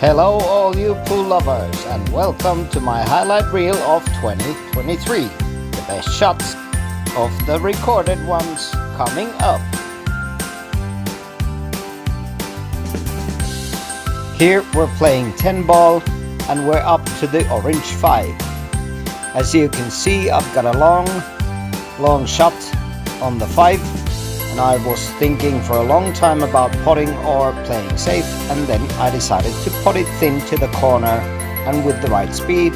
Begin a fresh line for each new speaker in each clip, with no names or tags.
Hello all you pool lovers and welcome to my highlight reel of 2023. The best shots of the recorded ones coming up. Here we're playing 10 ball and we're up to the orange 5. As you can see, I've got a long shot on the 5. And I was thinking for a long time about potting or playing safe, and then I decided to pot it thin to the corner, and with the right speed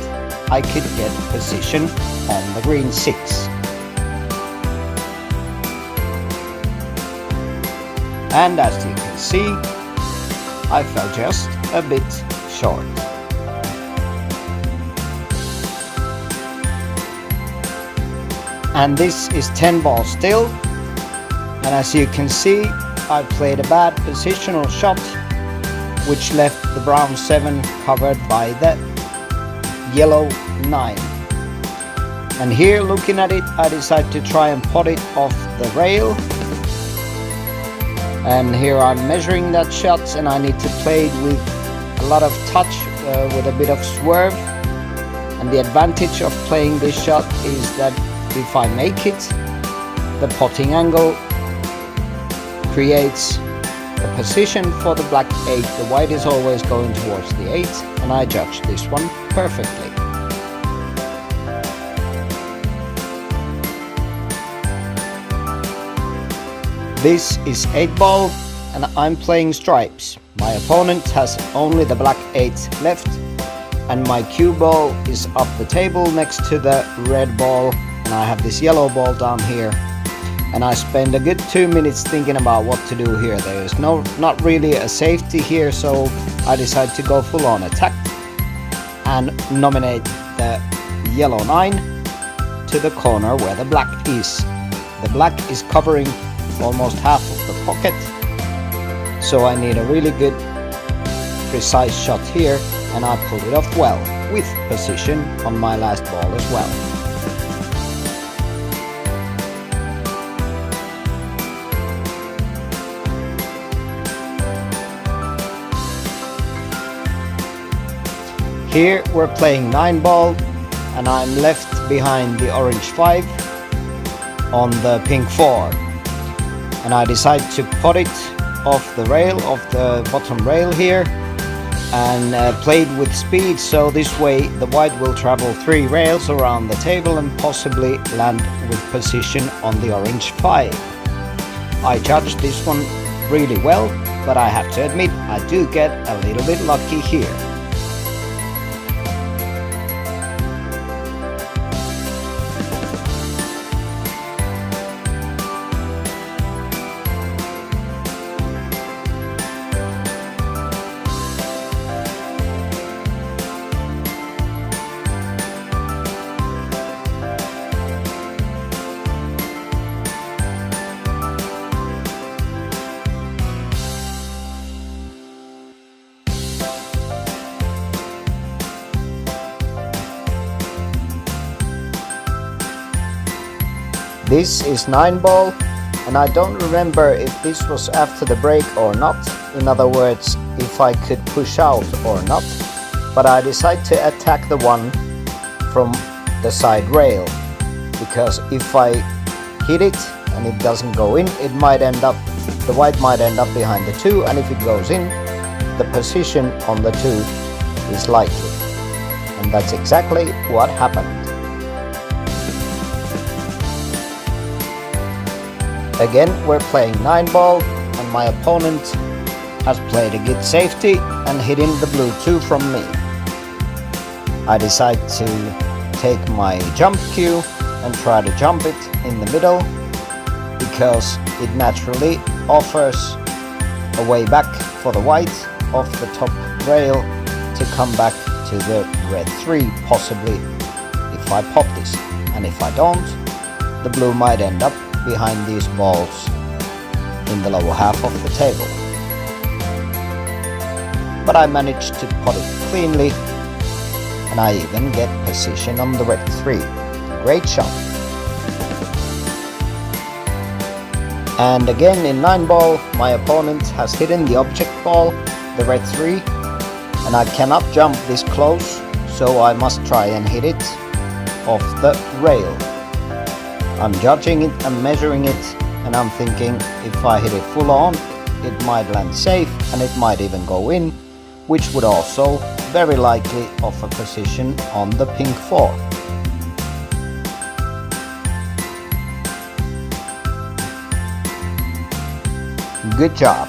I could get position on the green 6. And as you can see, I fell just a bit short. And this is 10 ball still. And as you can see, I played a bad positional shot, which left the brown 7 covered by the yellow 9. And here, looking at it, I decided to try and pot it off the rail. And here I'm measuring that shot, and I need to play it with a lot of touch, with a bit of swerve. And the advantage of playing this shot is that if I make it, the potting angle creates a position for the black 8. The white is always going towards the 8, and I judge this one perfectly. This is 8 ball and I'm playing stripes. My opponent has only the black 8 left, and my cue ball is up the table next to the red ball, and I have this yellow ball down here. And I spend a good 2 minutes thinking about what to do here. There is not really a safety here, so I decide to go full on attack and nominate the yellow 9 to the corner where the black is. The black is covering almost half of the pocket, so I need a really good precise shot here, and I pulled it off well with position on my last ball as well. Here we're playing 9 ball and I'm left behind the orange 5 on the pink 4. And I decide to pot it off the rail, off the bottom rail here, and play it with speed, so this way the white will travel 3 rails around the table and possibly land with position on the orange 5. I judged this one really well, but I have to admit I do get a little bit lucky here. This is 9 ball, and I don't remember if this was after the break or not, in other words, if I could push out or not, but I decided to attack the one from the side rail, because if I hit it and it doesn't go in, it might end up, the white might end up behind the 2, and if it goes in, the position on the 2 is likely. And that's exactly what happened. Again, we're playing 9 ball and my opponent has played a good safety and hitting the blue 2 from me. I decide to take my jump cue and try to jump it in the middle, because it naturally offers a way back for the white off the top rail to come back to the red 3, possibly if I pop this. And if I don't, the blue might end up behind these balls in the lower half of the table. But I managed to pot it cleanly, and I even get position on the red 3. Great shot. And again in 9 ball, my opponent has hidden the object ball, the red 3, and I cannot jump this close, so I must try and hit it off the rail. I'm judging it and measuring it, and I'm thinking if I hit it full on, it might land safe and it might even go in, which would also very likely offer position on the pink 4. Good job.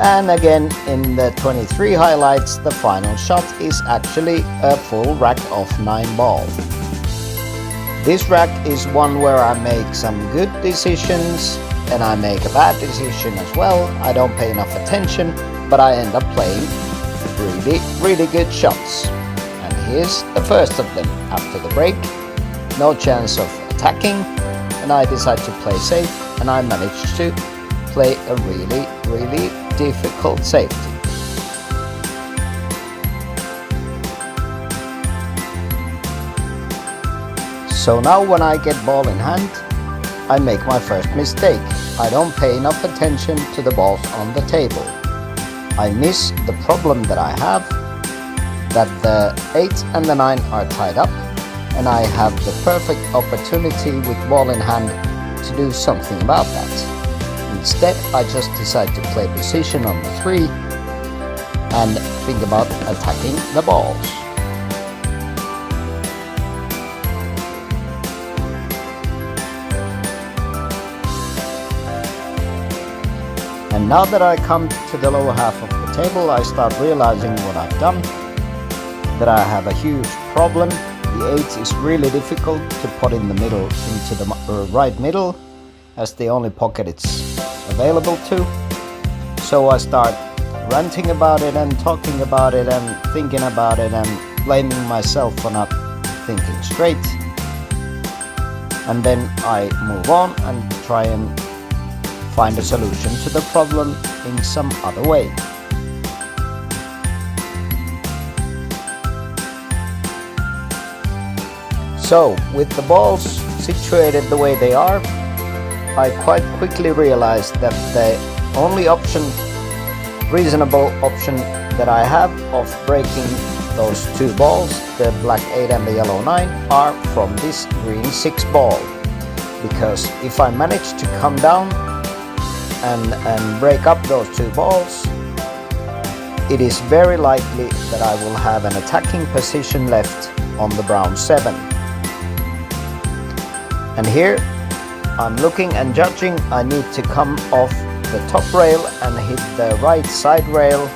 And again, in the 23 highlights, the final shot is actually a full rack of 9 ball. This rack is one where I make some good decisions and I make a bad decision as well. I don't pay enough attention, but I end up playing really good shots. And here's the first of them after the break. No chance of attacking, and I decide to play safe, and I managed to play a really difficult safety. So now when I get ball in hand, I make my first mistake. I don't pay enough attention to the balls on the table. I miss the problem that I have, that the 8 and the 9 are tied up, and I have the perfect opportunity with ball in hand to do something about that. Instead, I just decide to play position on the 3 and think about attacking the balls. And now that I come to the lower half of the table, I start realizing what I've done, that I have a huge problem. The 8 is really difficult to put in the middle, into the right middle, as the only pocket it's available to. So I start ranting about it and talking about it and thinking about it and blaming myself for not thinking straight. And then I move on and try and find a solution to the problem in some other way. So, with the balls situated the way they are, I quite quickly realized that the only option, reasonable option that I have of breaking those 2 balls, the black 8 and the yellow 9, are from this green 6 ball. Because if I manage to come down and break up those 2 balls, it is very likely that I will have an attacking position left on the brown 7. And here I'm looking and judging. I need to come off the top rail and hit the right side rail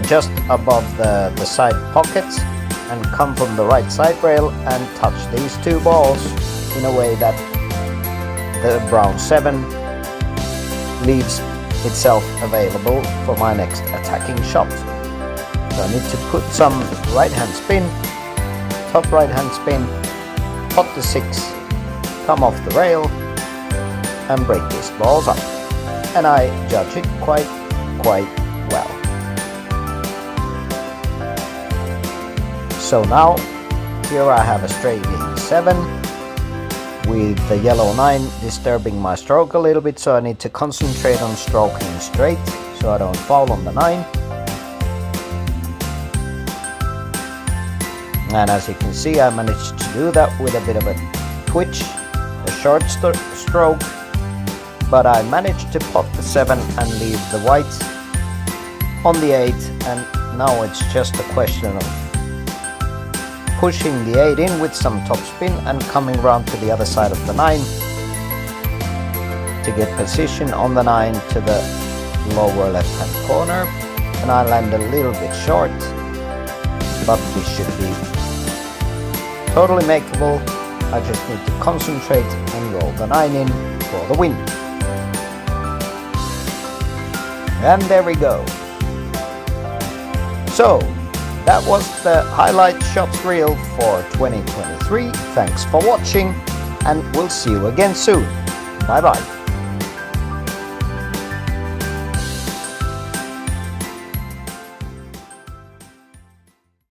just above the side pockets, and come from the right side rail and touch these 2 balls in a way that the brown 7 leaves itself available for my next attacking shot. So I need to put some right hand spin, top right hand spin, pot the 6, come off the rail and break these balls up. And I judge it quite well. So now here I have a straight in 7 with the yellow 9 disturbing my stroke a little bit, so I need to concentrate on stroking straight so I don't foul on the 9. And as you can see, I managed to do that with a bit of a twitch, a short stroke, but I managed to pot the 7 and leave the white on the 8, and now it's just a question of pushing the 8 in with some top spin and coming round to the other side of the 9 to get position on the 9 to the lower left hand corner. And I land a little bit short, but this should be totally makeable. I just need to concentrate and roll the 9 in for the win. And there we go. So that was the highlight shots reel for 2023. Thanks for watching, and we'll see you again soon. Bye bye.